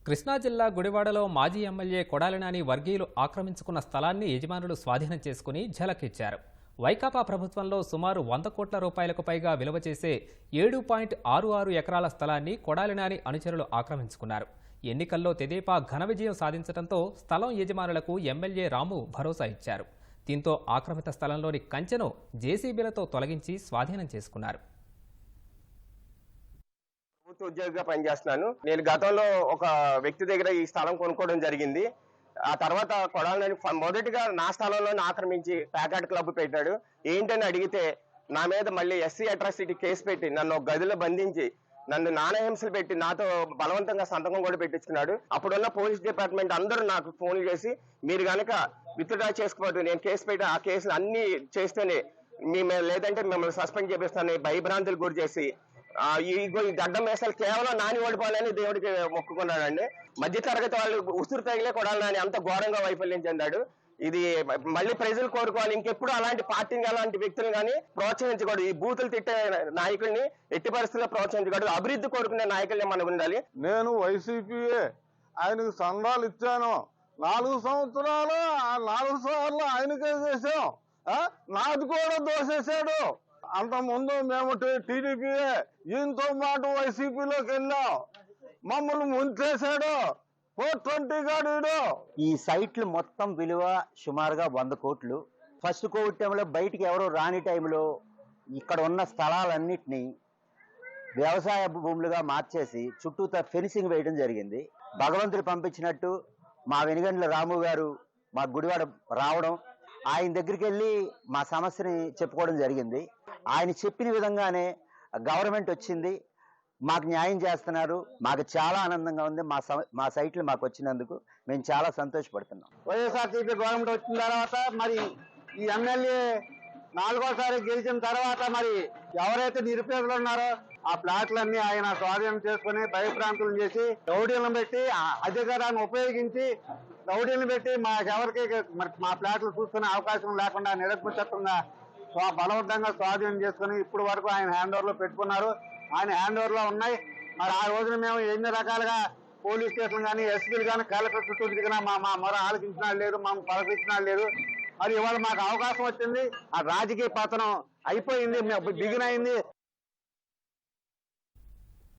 కృష్ణా జిల్లా గుడివాడలో మాజీ ఎమ్మెల్యే కొడాలి నాని వర్గీయులు ఆక్రమించుకున్న స్థలాన్ని యజమానులు స్వాధీనం చేసుకుని ఝలకిచ్చారు. వైకాపా ప్రభుత్వంలో సుమారు 100 కోట్ల రూపాయలకు పైగా విలువ చేసే 7.66 ఎకరాల స్థలాన్ని కొడాలి నాని అనుచరులు ఆక్రమించుకున్నారు. ఎన్నికల్లో తెదేపా ఘన విజయం సాధించడంతో స్థలం యజమానులకు ఎమ్మెల్యే రాము భరోసా ఇచ్చారు. దీంతో ఆక్రమిత స్థలంలోని కంచెను జేసీబీలతో తొలగించి స్వాధీనం చేసుకున్నారు. ఉద్యోగిగా పనిచేస్తున్నాను. నేను గతంలో ఒక వ్యక్తి దగ్గర ఈ స్థలం కొనుక్కోవడం జరిగింది. ఆ తర్వాత కొడాలని మొదటిగా నా స్థలంలోనే ఆక్రమించి ప్యాకెట్ క్లబ్ పెట్టాడు. ఏంటని అడిగితే నా మీద మళ్ళీ ఎస్సీ అట్రాసిటీ కేసు పెట్టి నన్ను ఒక గదిలో బంధించి నన్ను నాణహింసలు పెట్టి నాతో బలవంతంగా సంతకం కూడా పెట్టించుకున్నాడు. అప్పుడున్న పోలీస్ డిపార్ట్మెంట్ అందరూ నాకు ఫోన్ చేసి మీరు కనుక విత్డ్రా చేసుకోవద్దు, నేను కేసు పెట్టి ఆ కేసులు అన్ని చేస్తేనే లేదంటే మిమ్మల్ని సస్పెండ్ చేపిస్తాను భయభ్రాంతులు గురి చేసి ఈ గడ్డం వేసాలు కేవలం నాని ఓడిపోవాలని దేవుడికి మొక్కుకున్నాడండి. మధ్య తరగతి వాళ్ళు ఉసురు తగిలే కూడా నాని అంత ఘోరంగా వైఫల్యం చెందాడు. ఇది మళ్ళీ ప్రజలు కోరుకోవాలి. ఇంకెప్పుడు అలాంటి పార్టీని అలాంటి వ్యక్తులు కానీ ప్రోత్సహించకూడదు. ఈ బూతులు తిట్టే నాయకుల్ని ఎట్టి పరిస్థితుల్లో ప్రోత్సహించకూడదు. అభివృద్ధి కోరుకునే నాయకుల్ని మనకు ఉండాలి. నేను వైసీపీయే ఆయనకు సంఘాలు ఇచ్చాను. 4 సంవత్సరాలు 4 సార్లు ఆయనకే చేసాం. నాది కూడా దోసేశాడు. అంత ముందు మేము టీడీపీయే, ఈయనతో పాటు వైసీపీలోకి వెళ్ళాం. మమ్మల్ని ముంచేశాడు. 420 గాడు. ఈ సైట్లు మొత్తం విలువ సుమారుగా 100 కోట్లు. ఫస్ట్ కోవిడ్ టైంలో బయటికి ఎవరో రాని టైంలో ఇక్కడ ఉన్న స్థలాలన్నింటినీ వ్యవసాయ భూములుగా మార్చేసి చుట్టూతా ఫెన్సింగ్ వేయడం జరిగింది. భగవంతుడు పంపించినట్టు మా వెనుగండ్ల రాము గారు మా గుడివాడ రావడం, ఆయన దగ్గరికి వెళ్ళి మా సమస్యని చెప్పుకోవడం జరిగింది. ఆయన చెప్పిన విధంగానే గవర్నమెంట్ వచ్చింది, మాకు న్యాయం చేస్తున్నారు. మాకు చాలా ఆనందంగా ఉంది. మా సైట్లు మాకు వచ్చినందుకు మేము చాలా సంతోషపడుతున్నాం. వైఎస్ఆర్సీపీ గవర్నమెంట్ వచ్చిన తర్వాత మరి ఈ ఎమ్మెల్యే 4వసారి గెలిచిన తర్వాత మరి ఎవరైతే నిరుపేదలు ఉన్నారో ఆ ప్లాట్లన్నీ ఆయన స్వాధీనం చేసుకుని భయప్రాంతులను చేసి రౌడీలను పెట్టి అధికారాన్ని ఉపయోగించి రౌడీలను పెట్టి మాకెవరికి మా ప్లాట్లు చూసుకునే అవకాశం లేకుండా నిరంకుశత్వంగా బలవంతంగా స్వాధీనం చేసుకుని ఇప్పుడు వరకు ఆయన హ్యాండ్ ఓవర్ లో పెట్టుకున్నారు. ఆయన హ్యాండ్ ఓవర్ లో ఉన్నాయి. మరి ఆ రోజున మేము ఎన్ని రకాలుగా పోలీస్ స్టేషన్ కానీ ఎస్పీలు కానీ కలెక్టర్ చుట్టూ తిరిగినా మా మొర ఆలోచించిన లేదు, మా పలకరించిన లేదు. మరి ఇవాళ మాకు అవకాశం వచ్చింది. ఆ రాజకీయ పతనం అయిపోయింది, బిగిన్ అయింది.